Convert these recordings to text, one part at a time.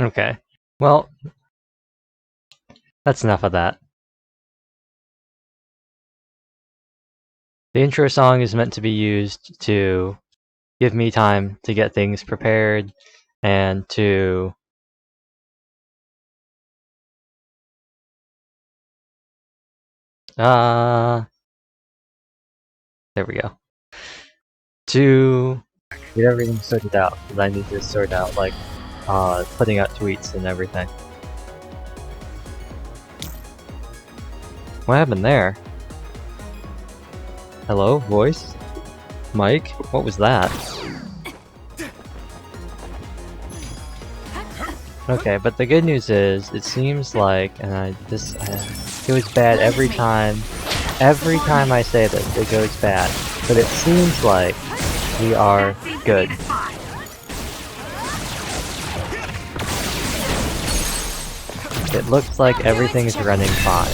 Okay. Well, that's enough of that. The intro song is meant to be used to give me time to get things prepared and to there we go. To get everything sorted out, because I need to sort out like putting out tweets and everything. What happened there? Hello, voice? Mike? What was that? Okay, but the good news is, it seems like, and it goes bad every time I say this, it goes bad. But it seems like we are good. It looks like everything is running fine.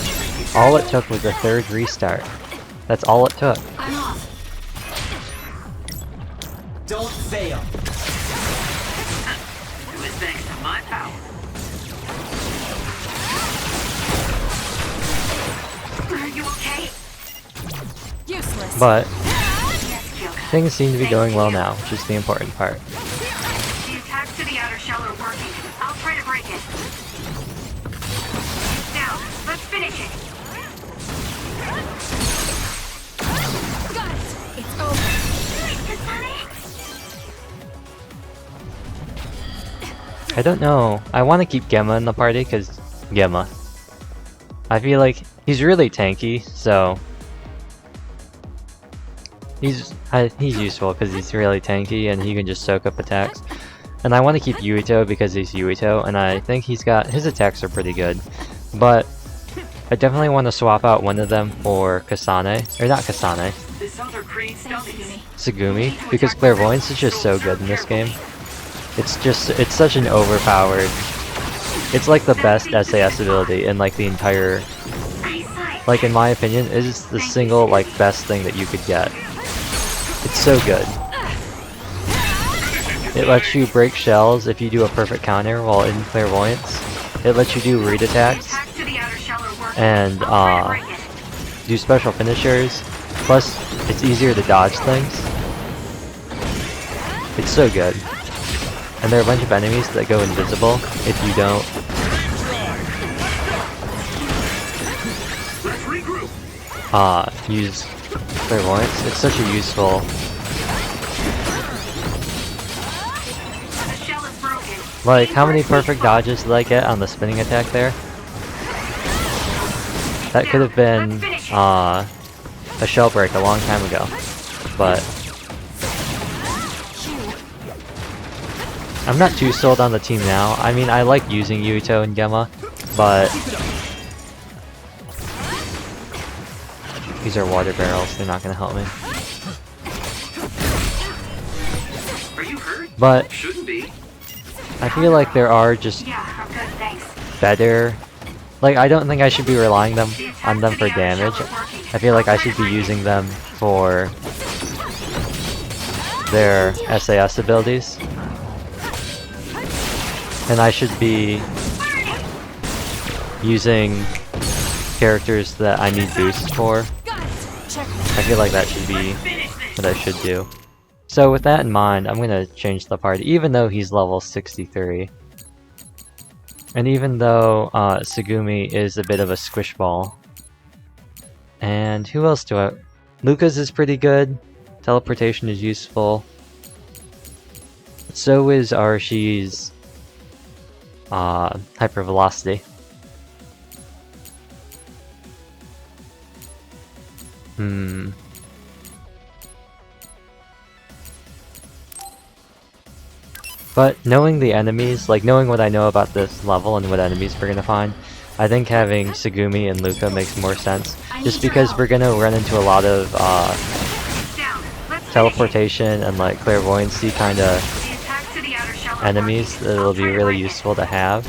All it took was a third restart. That's all it took. Don't fail. It was thanks to my power. Are you okay? Useless. But things seem to be going well now, which is the important part. The attacks to the outer shell are working. I'll try to break it. Now, let's finish it. Got it. It's over. I don't know. I want to keep Gemma in the party because Gemma. I feel like he's really tanky, so he's useful because he's really tanky and he can just soak up attacks. And I want to keep Yuito because he's Yuito, and I think his attacks are pretty good. But I definitely want to swap out one of them for Kasane, or not Kasane, Tsugumi, because Clairvoyance is just so good in this game. It's such an overpowered, it's like the best SAS ability in like the entire, like in my opinion, it is the single like best thing that you could get. It's so good. It lets you break shells if you do a perfect counter while in Clairvoyance. It lets you do read attacks and do special finishers. Plus, it's easier to dodge things. It's so good. And there are a bunch of enemies that go invisible if you don't use Clairvoyance. It's such a useful. Like, how many perfect dodges did I get on the spinning attack there? That could have been a shell break a long time ago, but I'm not too sold on the team now. I mean, I like using Yuito and Gemma, but these are water barrels, they're not gonna help me. But I feel like there are just better, like I don't think I should be relying on them for damage. I feel like I should be using them for their SAS abilities. And I should be using characters that I need boosts for. I feel like that should be what I should do. So with that in mind, I'm gonna change the party, even though he's level 63. And even though Tsugumi is a bit of a squish ball. And who else do I... Lucas is pretty good. Teleportation is useful. So is Arshi's hypervelocity. But knowing the enemies, like knowing what I know about this level and what enemies we're gonna find, I think having Tsugumi and Luca makes more sense. Just because we're gonna run into a lot of teleportation and like clairvoyancy kind of enemies that will be really useful to have.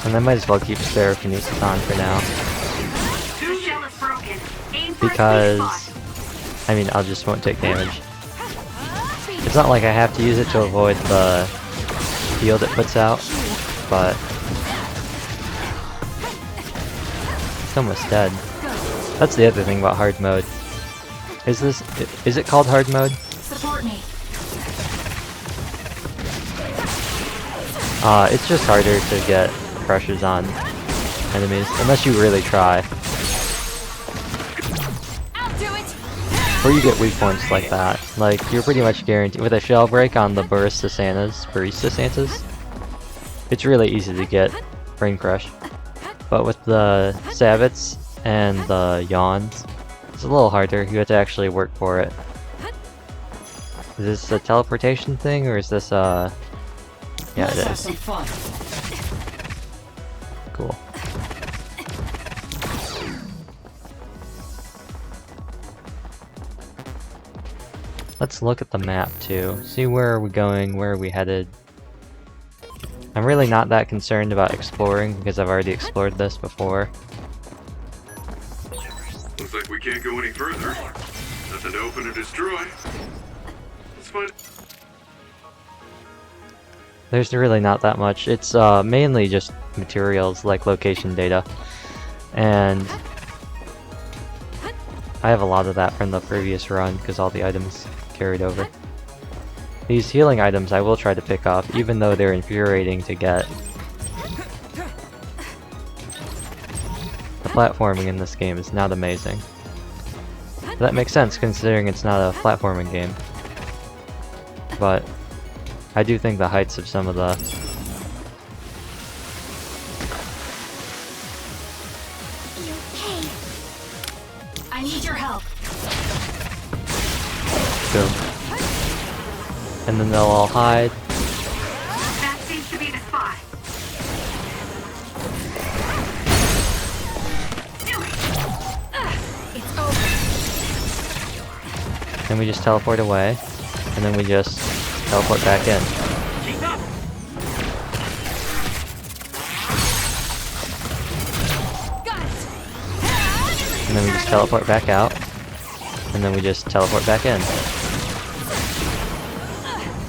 And I might as well keep Spirokinesis on for now. The shell is broken. Aim for a sweet Because, spot. I mean, I just won't take damage. It's not like I have to use it to avoid the field it puts out, but it's almost dead. That's the other thing about hard mode. Is it called hard mode? Support me. It's just harder to get crushes on enemies, unless you really try. I'll do it. Or you get weak points like that. Like, you're pretty much guaranteed with a shell break on the Barista Santas, it's really easy to get Brain Crush. But with the Sabbats and the Yawns, it's a little harder. You have to actually work for it. Is this a teleportation thing, or is this a... Yeah, it is. Some fun. Cool. Let's look at the map too. See where are we going, where are we headed. I'm really not that concerned about exploring because I've already explored this before. Looks like we can't go any further. Nothing to open or destroy. Let's find. There's really not that much. It's mainly just materials like location data. And I have a lot of that from the previous run because all the items carried over. These healing items I will try to pick up, even though they're infuriating to get. The platforming in this game is not amazing. That makes sense considering it's not a platforming game. But I do think the heights of some of the... Okay. I need your help. Boom. And then they'll all hide. That seems to be the spot. Do it. It's over. And we just teleport away. And then we just teleport back in. Keep up. Got it. And then we just teleport back out. And then we just teleport back in.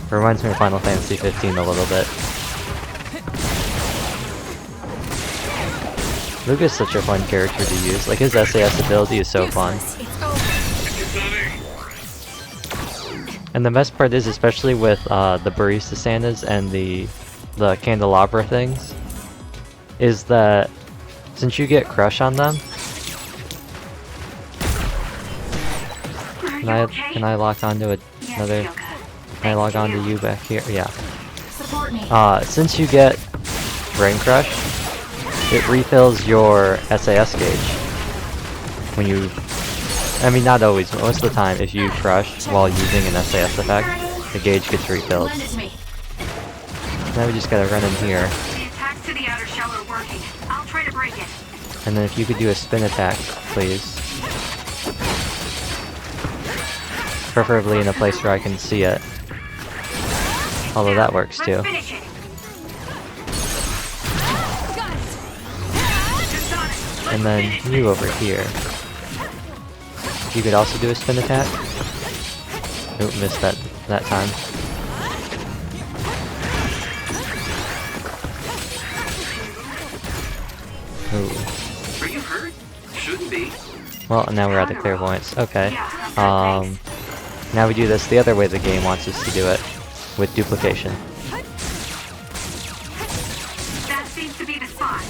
Reminds me of Final Fantasy 15 a little bit. Luke is such a fun character to use. Like, his SAS ability is so fun. Useless. It's over. And the best part is, especially with the Barista Santas and the candelabra things, is that since you get crush on them, Are you okay? can I lock onto another? Yes, Can I log on to you back here? Yeah. Support me. Since you get Brain Crush, it refills your SAS gauge. When you... I mean, not always, but most of the time, if you crush while using an SAS effect, the gauge gets refilled. Lend it to me. Now we just gotta run in here. The attacks to the outer shell are working. I'll try to break it. And then if you could do a spin attack, please. Preferably in a place where I can see it. Although that works too. Let's finish it. Got it. Just on it. And then you over here. You could also do a spin attack. Oop, missed that time. Ooh. Are you hurt? Shouldn't be. Well, now we're at the clairvoyance. Okay. Now we do this the other way the game wants us to do it, with duplication. That seems to be the spot.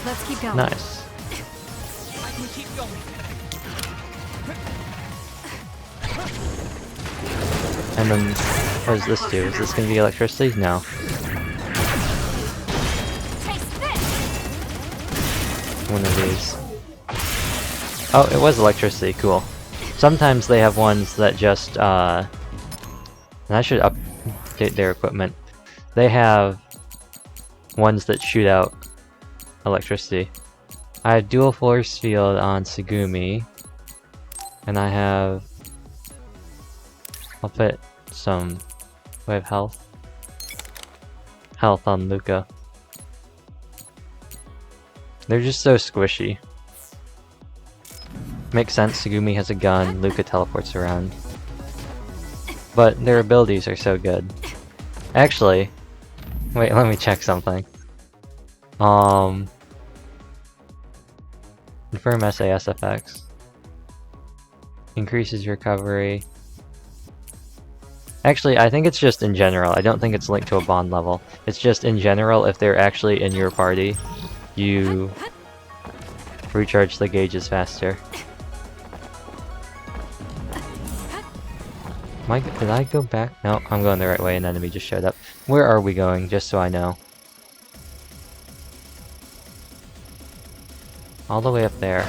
Let's keep going. Nice. I can keep going. And then, what does this do? Is this gonna be electricity? No. Taste this. One of these. Oh, it was electricity. Cool. Sometimes they have ones that just, and I should update their equipment. They have ones that shoot out electricity. I have dual force field on Tsugumi, and I have I'll put some... Do I have health? Health on Luca. They're just so squishy. Makes sense, Tsugumi has a gun, Luca teleports around. But their abilities are so good. Actually, wait, let me check something. Confirm SAS effects. Increases recovery. Actually, I think it's just in general. I don't think it's linked to a bond level. It's just in general, if they're actually in your party, you recharge the gauges faster. Did I go back? No, I'm going the right way, an enemy just showed up. Where are we going, just so I know? All the way up there.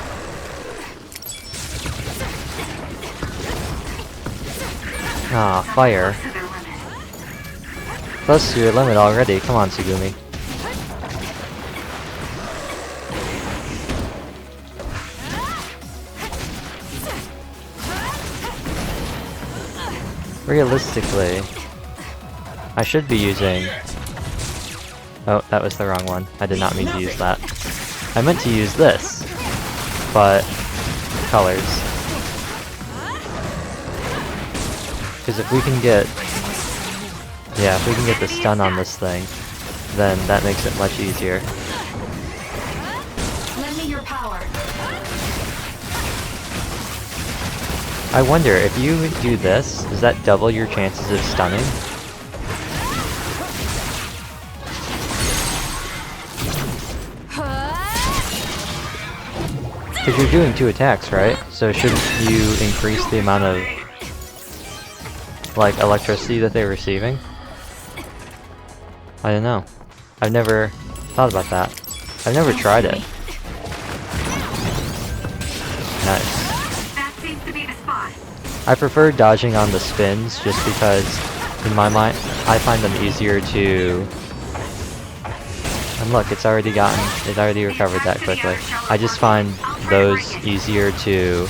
Ah, fire. Close to your limit already. Come on, Tsugumi. Realistically, I should be using... Oh, that was the wrong one. I did not mean to use that. I meant to use this, but colors. Because if we can get... Yeah, if we can get the stun on this thing, then that makes it much easier. Lend me your power. I wonder, if you do this, does that double your chances of stunning? Because you're doing 2 attacks, right? So shouldn't you increase the amount of, like, electricity that they're receiving? I don't know. I've never thought about that. I've never tried it. Nice. I prefer dodging on the spins just because, in my mind, I find them easier to... And look, it's already recovered that quickly. I just find those easier to...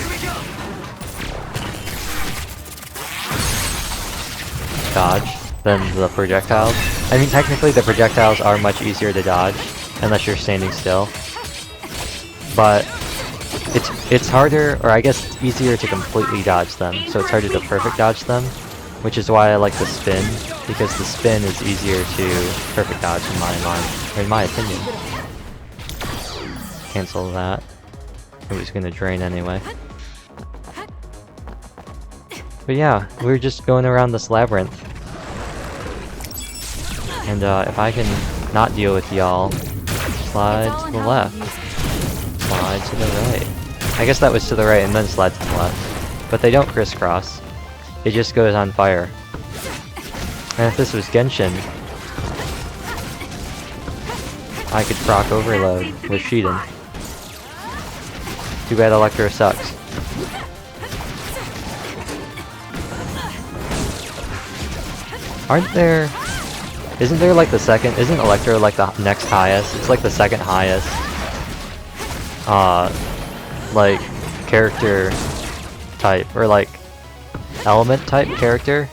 dodge than the projectiles. I mean, technically the projectiles are much easier to dodge, unless you're standing still. But... It's harder, or I guess it's easier to completely dodge them, so it's harder to perfect dodge them, which is why I like the spin, because the spin is easier to perfect dodge in my mind, or in my opinion. Cancel that. It was gonna drain anyway. But yeah, we're just going around this labyrinth. And if I can not deal with y'all, slide to the left. Slide to the right. I guess that was to the right and then slide to the left. But they don't crisscross. It just goes on fire. And if this was Genshin, I could proc overload with Shiden. Too bad Electro sucks. Isn't there like the second, isn't Electro like the next highest? It's like the second highest. Like, character type, or like, element type character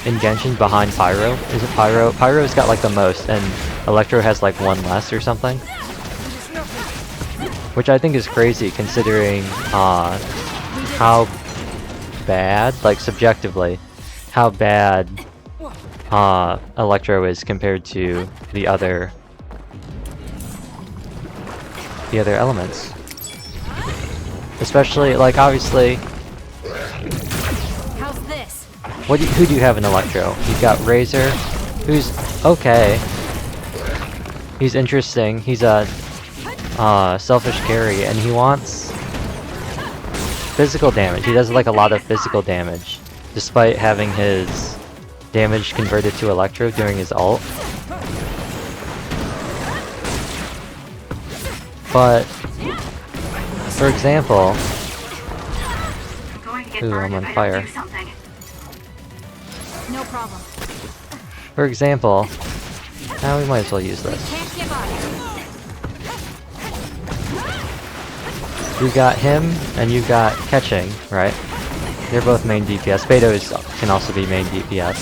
in Genshin behind Pyro. Is it Pyro? Pyro's got like the most, and Electro has like one less or something. Which I think is crazy considering, how bad, like subjectively, how bad, Electro is compared to the other elements. Especially, like, obviously... How's this? Who do you have in Electro? You've got Razor, who's okay. He's interesting. He's a selfish carry, and he wants physical damage. He does like a lot of physical damage, despite having his damage converted to Electro during his ult. But, for example... Ooh, I'm on fire. No problem. For example... Now we might as well use this. Can't give up. You got him, and you got catching, right? They're both main DPS. Beto can also be main DPS.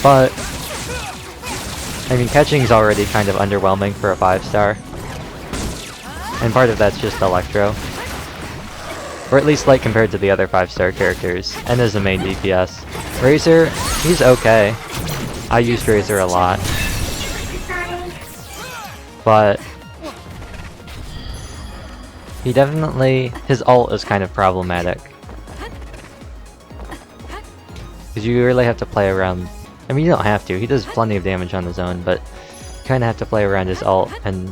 But I mean, catching's already kind of underwhelming for a 5-star. And part of that's just Electro. Or at least like compared to the other 5-star characters. And as a main DPS. Razor, he's okay. I used Razor a lot. But he definitely, his ult is kind of problematic. Because you really have to play around. I mean, you don't have to. He does plenty of damage on his own, but you kind of have to play around his ult and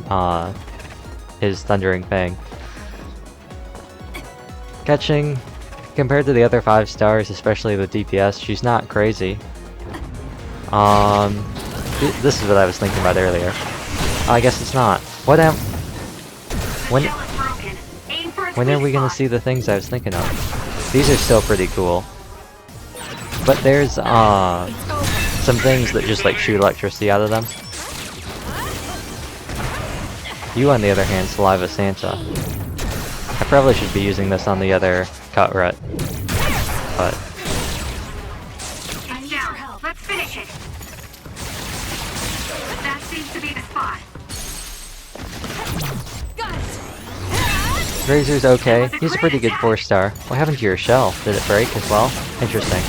his Thundering Fang. Catching, compared to the other 5-stars, especially the DPS, she's not crazy. This is what I was thinking about earlier. I guess it's not. When are we gonna see the things I was thinking of? These are still pretty cool. But there's some things that just like shoot electricity out of them. You on the other hand, Saliva Santa. I probably should be using this on the other Cutrut. But And now, let's finish it. That seems to be the spot. Razor's okay. He's a pretty good 4-star. What happened to your shell? Did it break as well? Interesting.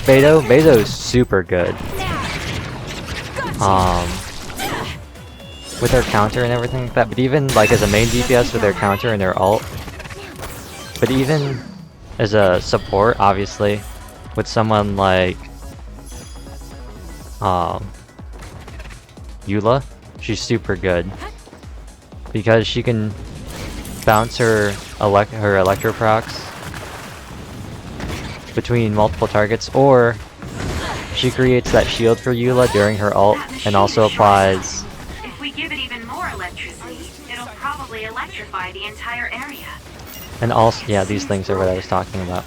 Beto's super good. With her counter and everything like that, but even like as a main DPS with her counter and her ult. But even as a support, obviously, with someone like Eula, she's super good. Because she can bounce her electro procs between multiple targets, or she creates that shield for Eula during her ult and also applies. If we give it even more electricity, it'll probably electrify the entire area. And also, yeah, these things are what I was talking about.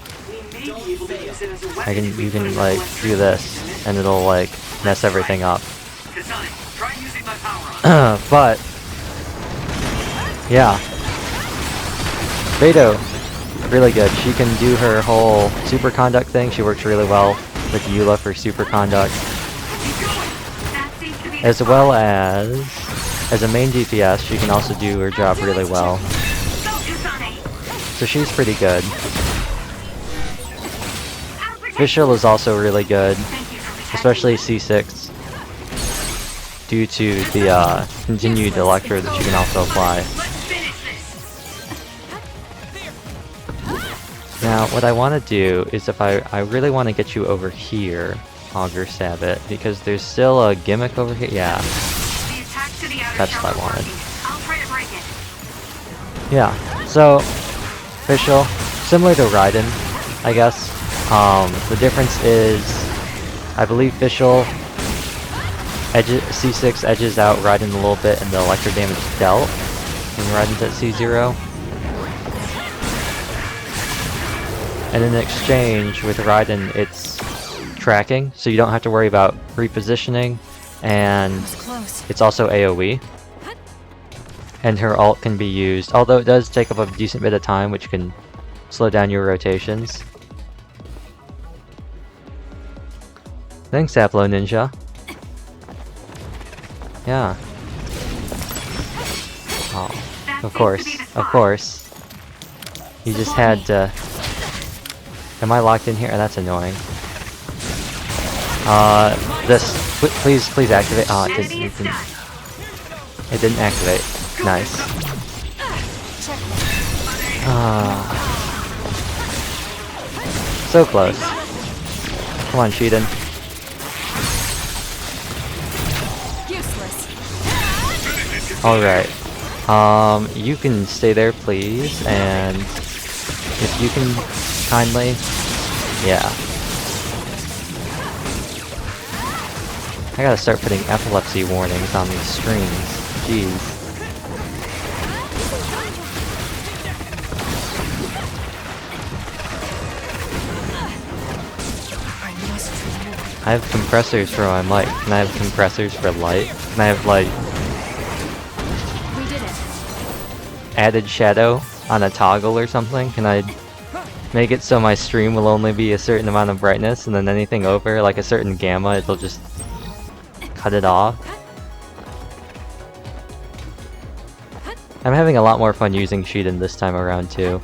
You can like do this, and it'll like mess everything up. Kasane, try using my power on. But yeah, Beto, really good. She can do her whole superconduct thing. She works really well with Eula for superconduct, as well as a main DPS. She can also do her job really well. So she's pretty good. Vishal is also really good, especially C6, due to the continued Electro that she can also apply. Now, what I want to do is if I really want to get you over here, Augur Sabbat, because there's still a gimmick over here. Yeah, that's what I wanted. Yeah, so Vishal, similar to Raiden, I guess. The difference is, I believe Vishal C6 edges out Raiden a little bit, and the electro damage dealt when Raiden's at C0. And in exchange with Raiden, it's tracking, so you don't have to worry about repositioning, and it's also AoE. And her ult can be used, although it does take up a decent bit of time, which can slow down your rotations. Thanks, Saplo Ninja. Yeah. Oh, of course. You just had to... Am I locked in here? Oh, that's annoying. Please activate. Oh, it didn't activate. Nice. So close. Come on, Shiden. Alright. You can stay there, please, and if you can kindly... Yeah. I gotta start putting epilepsy warnings on these streams. Jeez. I have compressors for my mic. Can I have compressors for light? Can I have like... added shadow on a toggle or something? Can I make it so my stream will only be a certain amount of brightness, and then anything over like a certain gamma, it'll just cut it off? I'm having a lot more fun using Shiden this time around too.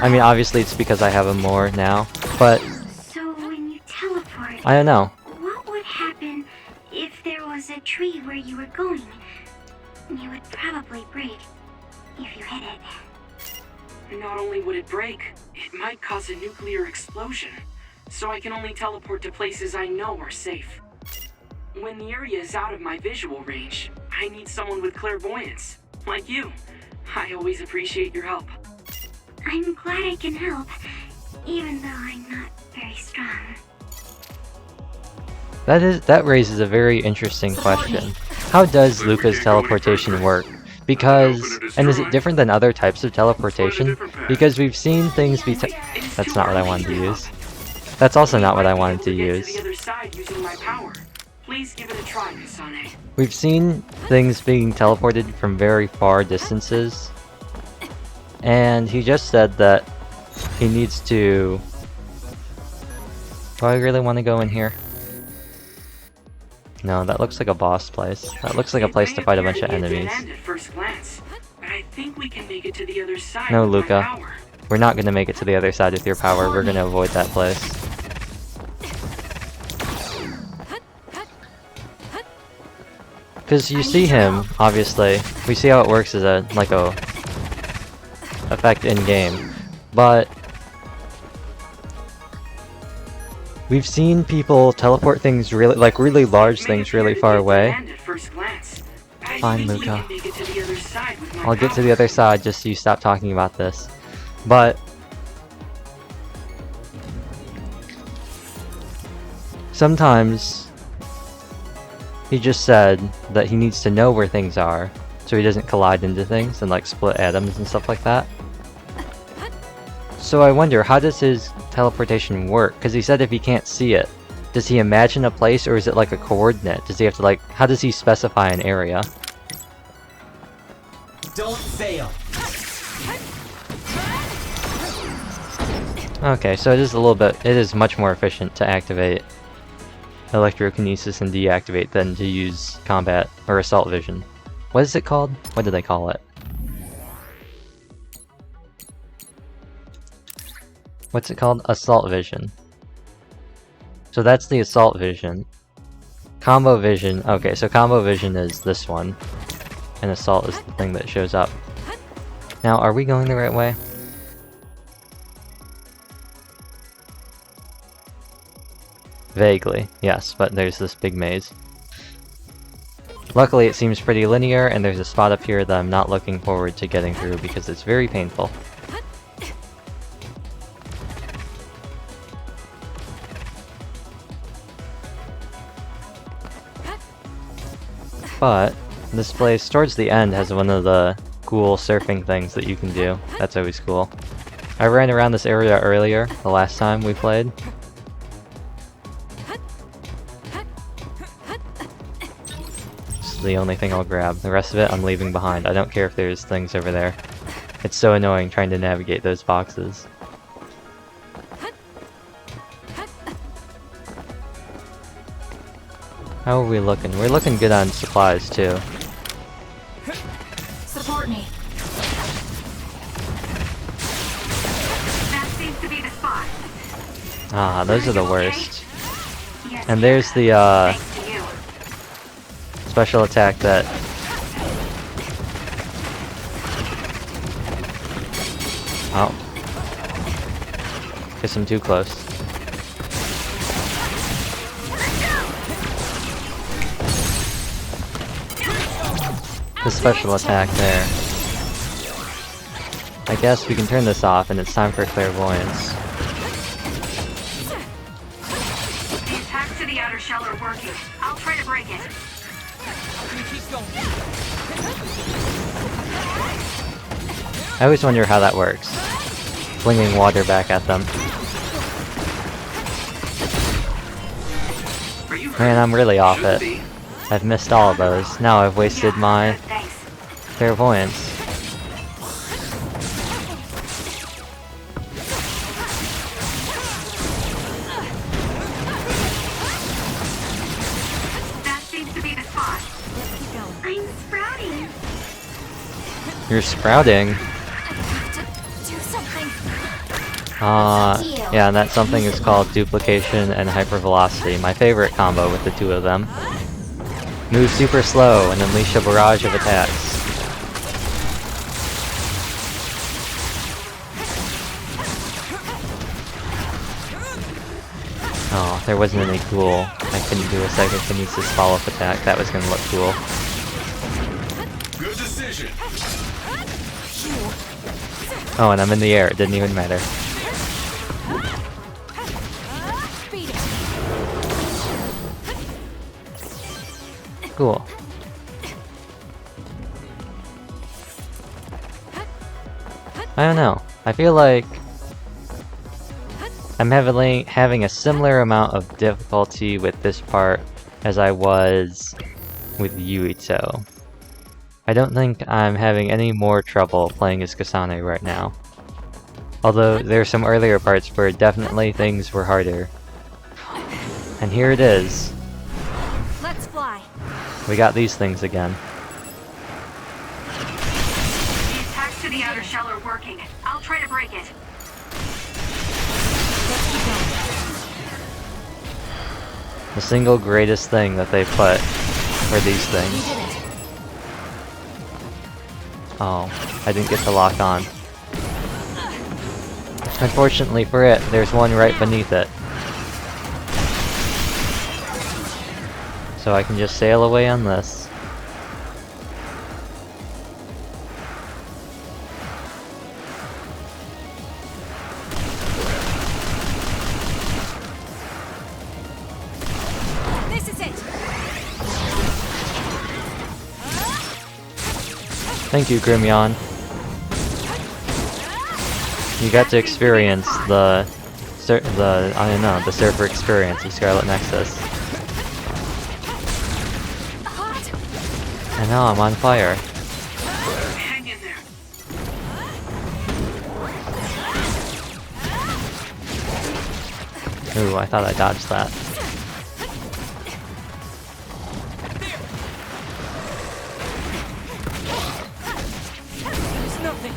I mean, obviously it's because I have him more now, but So when you teleport, I don't know. what would happen if there was a tree where you were going? You would probably break if you hit it. Not only would it break, it might cause a nuclear explosion. So I can only teleport to places I know are safe. When the area is out of my visual range, I need someone with clairvoyance, like you. I always appreciate your help. I'm glad I can help, even though I'm not very strong. That raises a very interesting question. How does Luca's teleportation work? Because, and is it different than other types of teleportation? Because we've seen things be that's not what I wanted to use. That's also not what I wanted to use. Please give it a try, Kasane. We've seen things being teleported from very far distances, and he just said that he needs to... Do I really want to go in here? No, that looks like a boss place. That looks like a place to fight a bunch of enemies. No, Luca. We're not gonna make it to the other side with your power. We're gonna avoid that place. Because you see him, obviously. We see how it works as a, like a effect in-game. But we've seen people teleport things really, like really large things really far away. Fine, Luca. I'll get to the other side just so you stop talking about this. But sometimes he just said that he needs to know where things are so he doesn't collide into things and like split atoms and stuff like that. So I wonder, how does his teleportation work? Because he said if he can't see it, does he imagine a place, or is it like a coordinate? Does he have to like, how does he specify an area? Don't fail. Okay, so it is a little bit, it is much more efficient to activate electrokinesis and deactivate than to use combat or assault vision. What is it called? What do they call it? What's it called? Assault vision. So that's the assault vision. Combo vision, okay, so combo vision is this one. And assault is the thing that shows up. Now, are we going the right way? Vaguely, yes, but there's this big maze. Luckily it seems pretty linear, and there's a spot up here that I'm not looking forward to getting through because it's very painful. But this place, towards the end, has one of the cool surfing things that you can do. That's always cool. I ran around this area earlier, the last time we played. This is the only thing I'll grab. The rest of it I'm leaving behind. I don't care if there's things over there. It's so annoying trying to navigate those boxes. How are we looking? We're looking good on supplies too. Support me. That seems to be the spot. Ah, those are the worst. Yes, And there's the thanks to you. special attack that... Oh. Guess I'm too close. The special attack there. I guess we can turn this off and it's time for clairvoyance. The attacks to the outer shell are working. I'll try to break it. I always wonder how that works. Flinging water back at them. you hurt? Man, I'm really off Should it. be. I've missed all of those. Now I've wasted my Thanks. clairvoyance. That seems to be the spot. Let's keep going. I'm sprouting. You're sprouting. I have to do something. Yeah, and that something is called duplication and hypervelocity. My favorite combo with the two of them. Move super slow and unleash a barrage of attacks. Oh, there wasn't any cool. I couldn't do a psychokinesis follow-up attack. That was gonna look cool. Good decision. Oh, and I'm in the air. It didn't even matter. Beat it. Cool. I don't know. I feel like I'm having a similar amount of difficulty with this part as I was with Yuito. I don't think I'm having any more trouble playing as Kasane right now. Although there are some earlier parts where definitely things were harder. And here it is. Let's fly. We got these things again. The attacks to the outer shell are working. I'll try to break it. Let's keep going. The single greatest thing that they put were these We things. did it. Oh, I didn't get to lock on. Unfortunately for it, there's one right beneath it. So I can just sail away on this. This is it. Thank you, Grimyon. You got to experience the surfer experience of Scarlet Nexus. Hot. And now I'm on fire. Hang in there. Ooh, I thought I dodged that. There's nothing.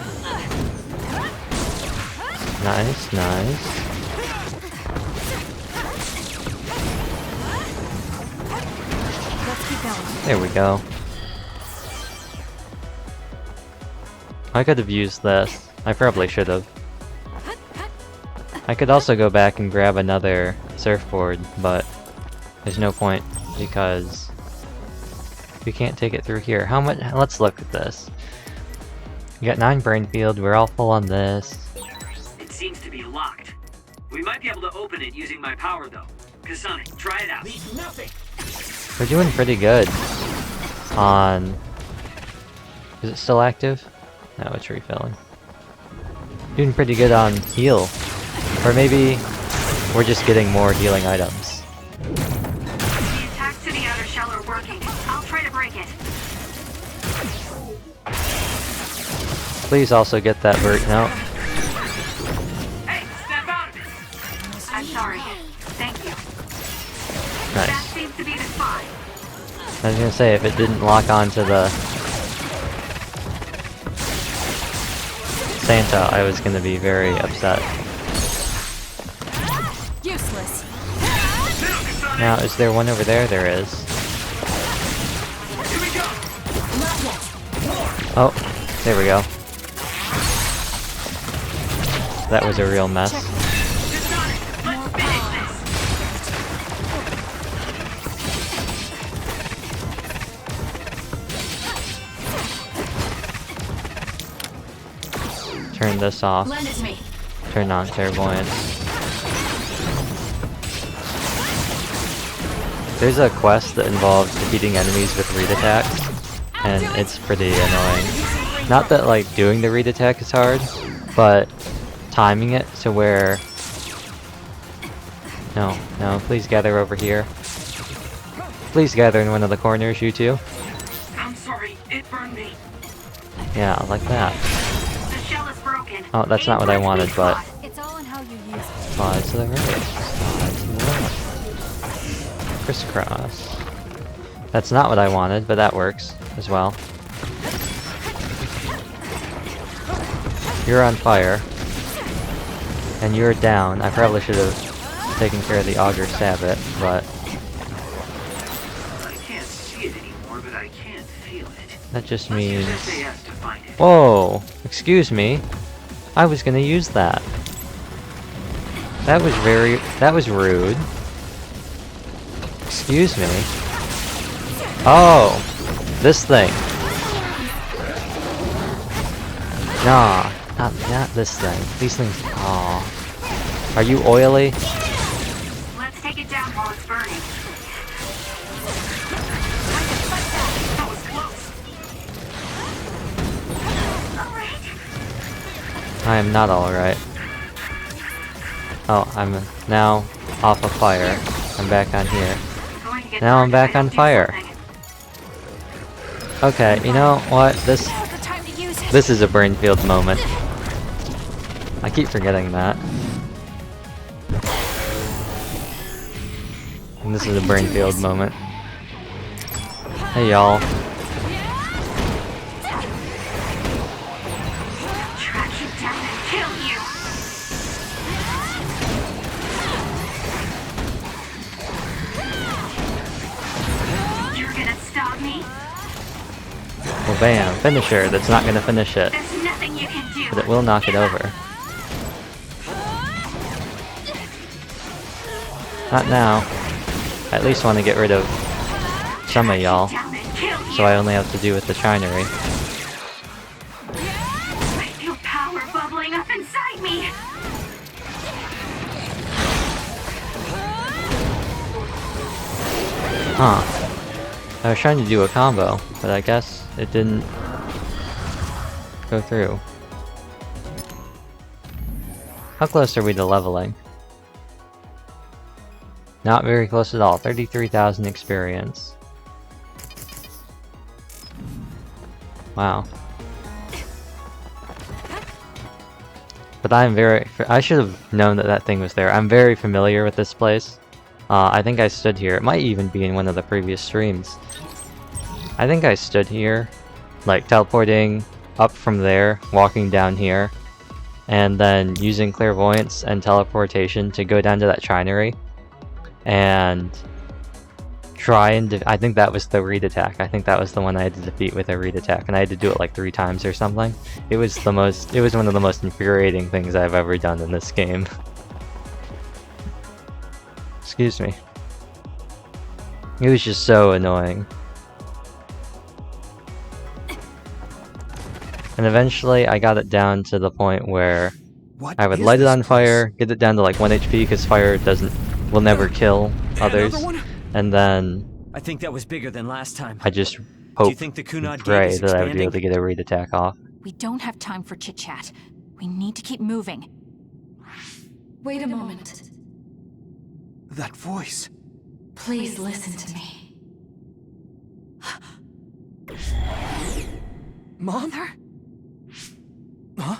Nice, nice. Let's keep going. There we go. I could have used this. I probably should have. I could also go back and grab another surfboard, but there's no point because we can't take it through here. How much? Let's look at this. We got 9 brain field. We're all full on this. It seems to be locked. We might be able to open it using my power, though. Kasane, try it out. We're doing pretty good on... Is it still active? No, it's refilling. Doing pretty good on heal. Or maybe we're just getting more healing items. The attacks to the outer shell are working. I'll try to break it. Please also get that vert. No. Hey, snap out of it. I'm sorry. Thank you. That Nice. seems to be the spot. I was gonna say, if it didn't lock onto the Santa, I was gonna be very upset. Useless. Now, is there one over there? There is. Here we go. Not yet. Oh, there we go. That was a real mess. Kasane, let's finish this. Turn this off. Lend it to me. Turn on clairvoyance. There's a quest that involves defeating enemies with read attacks, and it's pretty annoying. Not that like doing the read attack is hard, but timing it to where... No, no, please gather over here. Please gather in one of the corners, you two. I'm sorry, it burned me. Yeah, like that. The shell is broken. Oh, that's not what I wanted, but... It's all in how you use it. Slide to the right, slide to the left. Crisscross. That's not what I wanted, but that works as well. You're on fire. And you're down. I probably should have taken care of the auger sabot, but I can't see it anymore, but I can feel it. that just Let's use means... SAS to find it. Whoa! Excuse me. I was gonna use that. That was rude. Excuse me. Oh! This thing. Nah, not this thing. These things... Aw. Are you oily? Let's take it down while it's burning. That was close. Alright. I am not alright. Oh, I'm now off of fire. I'm back on here. Going to get Now I'm dark back if I on don't do fire. something. Okay, you know what? Now's the time to use it. This is a Brainfield moment. I keep forgetting that. And this is a Brainfield moment. Hey y'all. Track you down and kill you. You're gonna stop me? Well bam, finisher, that's not gonna finish it. There's nothing you can do. But it will knock it over. Not now. I at least want to get rid of some of y'all, Down and kill you. so I only have to do with the chinery. I feel power bubbling up inside me. Huh. I was trying to do a combo, but I guess it didn't go through. How close are we to leveling? Not very close at all. 33,000 experience. Wow. But I should have known that that thing was there. I'm very familiar with this place. I think I stood here. It might even be in one of the previous streams. I think I stood here, like teleporting up from there, walking down here, and then using clairvoyance and teleportation to go down to that chinery and try and I think that was the read attack. I think that was the one I had to defeat with a read attack, and I had to do it like 3 times or something. It was one of the most infuriating things I've ever done in this game. Excuse me. It was just so annoying. And eventually I got it down to the point where I would light it on fire, get it down to like 1 HP because fire will never kill others, and then I think that was bigger than last time. I just Do you hope think the and Kunad gate pray is that I would be able expanding? to get a read attack off. We don't have time for chit-chat. We need to keep moving. Wait a moment. That voice. Please listen to me. Mom? Mother? Huh?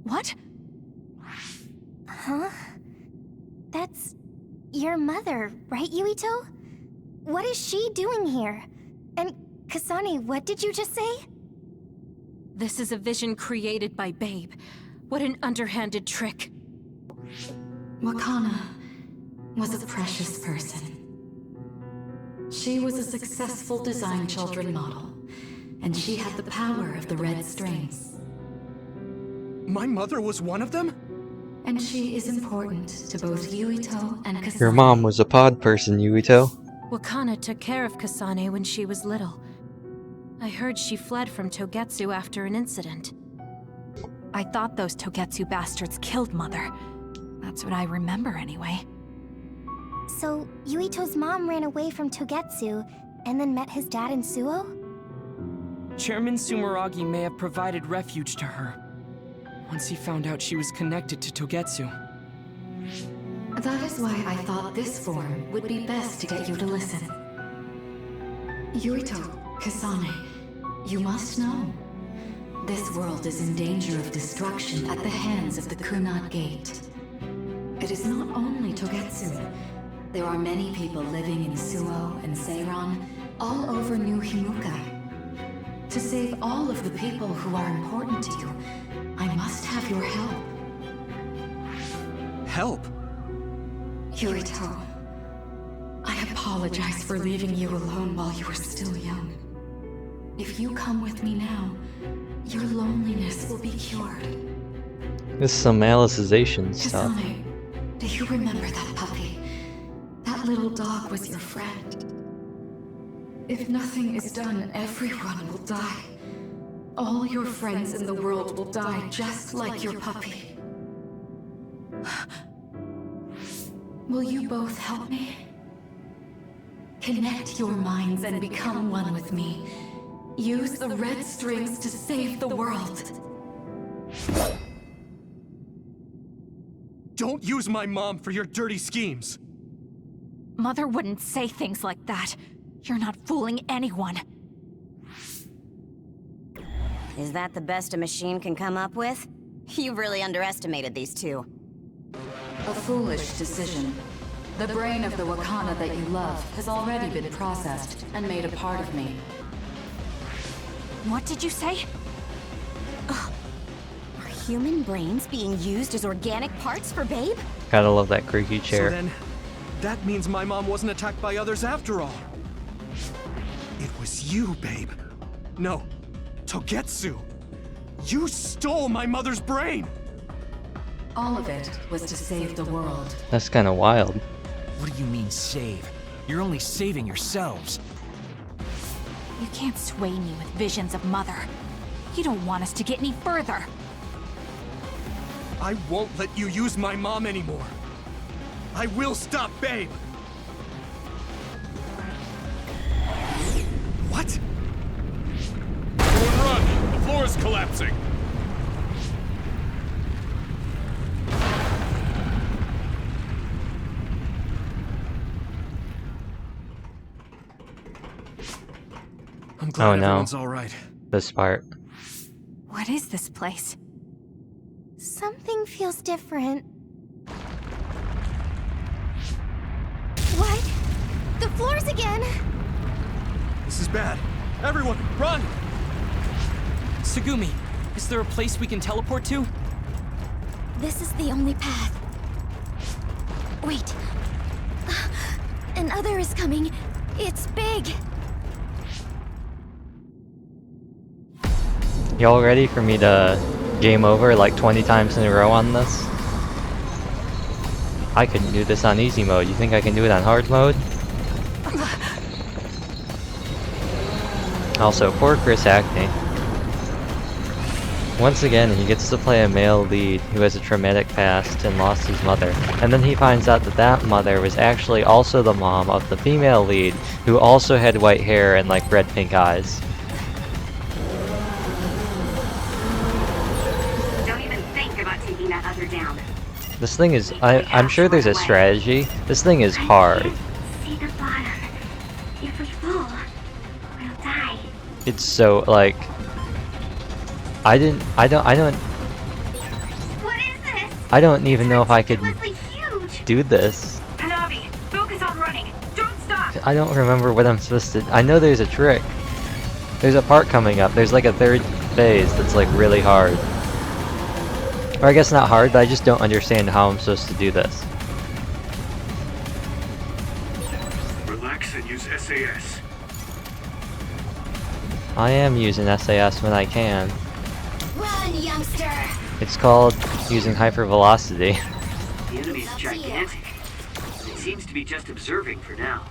What? Huh? That's your mother, right, Yuito? What is she doing here? And Kasane, what did you just say? This is a vision created by Babe. What an underhanded trick. Wakana was a precious person. She was a successful design children model, and she had the power of the red strings. My mother was one of them? And she is important to both Yuito and Kasane. Your mom was a pod person, Yuito. Wakana took care of Kasane when she was little. I heard she fled from Togetsu after an incident. I thought those Togetsu bastards killed Mother. That's what I remember anyway. So, Yuito's mom ran away from Togetsu and then met his dad in Suo? Chairman Sumeragi may have provided refuge to her once he found out she was connected to Togetsu. That is why I thought this form would be best to get you to listen. Yuito, Kasane, you must know. This world is in danger of destruction at the hands of the Kunad Gate. It is not only Togetsu. There are many people living in Suo and Seiran, all over New Himukai. To save all of the people who are important to you, I must have your help. Help? Yuito, I apologize for leaving you alone while you were still young. If you come with me now, your loneliness will be cured. This is some Alicization stuff. Kasane, do you remember that puppy? That little dog was your friend. If nothing is done, everyone will die. All your friends in the world will die just like your puppy. Will you both help me? Connect your minds and become one with me. Use the red strings to save the world. Don't use my mom for your dirty schemes. Mother wouldn't say things like that. You're not fooling anyone. Is that the best a machine can come up with? You really underestimated these two. A foolish decision. The brain of the Wakana that you love has already been processed and made a part of me. What did you say? Ugh. Are human brains being used as organic parts for Babe? Gotta love that creaky chair. So then, that means my mom wasn't attacked by others after all. It was you, Babe. No, Togetsu. You stole my mother's brain! All of it was to save the world. That's kind of wild. What do you mean, save? You're only saving yourselves. You can't sway me with visions of Mother. You don't want us to get any further. I won't let you use my mom anymore. I will stop Babe! What? Everyone run! The floor is collapsing! I'm glad no. everyone's all right. This part. What is this place? Something feels different. What? The floors again! This is bad. Everyone, run! Tsugumi, is there a place we can teleport to? This is the only path. Wait. Another is coming. It's big. Y'all ready for me to game over like 20 times in a row on this? I couldn't do this on easy mode. You think I can do it on hard mode? Also, poor Chris Acne. Once again, he gets to play a male lead who has a traumatic past and lost his mother. And then he finds out that that mother was actually also the mom of the female lead who also had white hair and like red-pink eyes. That other down. This thing is, I'm sure there's a strategy. This thing is hard. See the bottom. If we fall, we'll die. It's so, like, I don't What is this? I don't even know if I could Ridiculously huge. do this. Hanabi, focus on running. Don't stop. I don't remember what I'm supposed to, I know there's a trick. There's a part coming up. There's like a third phase that's like really hard. Or I guess not hard, but I just don't understand how I'm supposed to do this. Relax and use SAS. I am using SAS when I can. Run, youngster! It's called using hypervelocity. The enemy's gigantic. It seems to be just observing for now.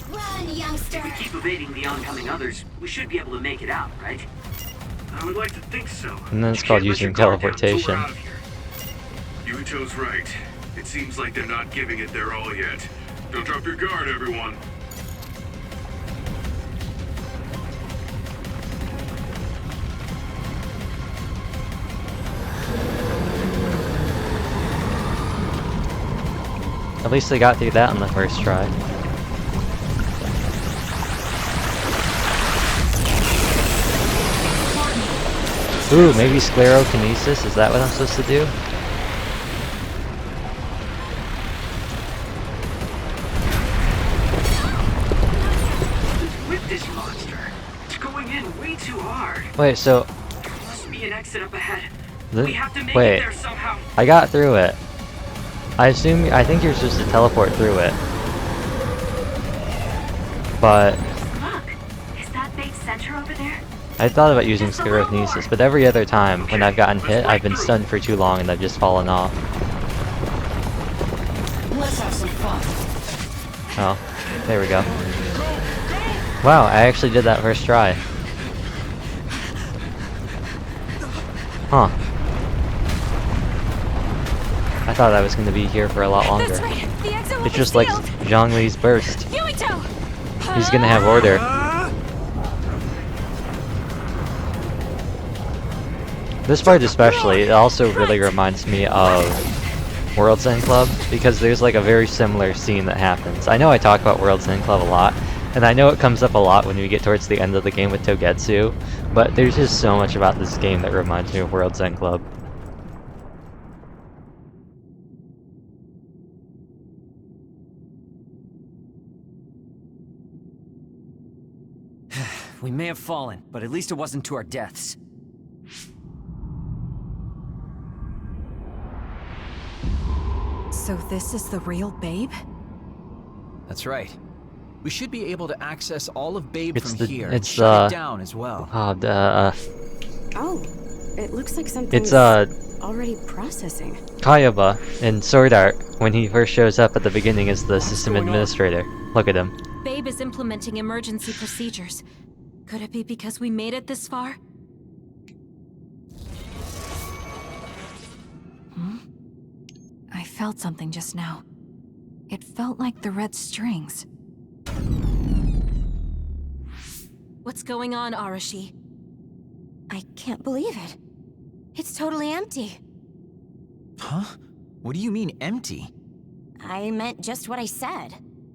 Run, youngster! If we keep evading the oncoming others, we should be able to make it out, right? I would like to think so. And then it's You called can't let using your guard down teleportation. until we're out of here. Yuito's right. It seems like they're not giving it their all yet. Don't drop your guard, everyone. At least they got through that on the first try. Ooh, maybe sclerokinesis? Is that what I'm supposed to do? With this monster, it's going in way too hard. Wait, so... There must be an exit up ahead. The, We have to make wait, it there somehow. I got through it. I think you're supposed to teleport through it. But... Look, is that big center over there? I thought about using sclerokinesis, but every other time when I've gotten hit, I've been stunned for too long and I've just fallen off. Let's have some fun. Oh, there we go. Wow, I actually did that first try. Huh. I thought I was going to be here for a lot longer. That's right. The exit will It's be just like sealed. Zhongli's burst. Yuito! He's gonna have order. This part especially, it also really reminds me of World's End Club, because there's like a very similar scene that happens. I know I talk about World's End Club a lot, and I know it comes up a lot when we get towards the end of the game with Togetsu, but there's just so much about this game that reminds me of World's End Club. We may have fallen, but at least it wasn't to our deaths. So this is the real Babe? That's right. We should be able to access all of Babe It's from the- here it's, and shut it down as well. Oh, it looks like something's It's, already processing. Kayaba in Sword Art, when he first shows up at the beginning as the system administrator. Look at him. Babe is implementing emergency procedures. Could it be because we made it this far? I felt something just now. It felt like the red strings. What's going on, Arashi? I can't believe it. It's totally empty. Huh? What do you mean empty? I meant just what I said.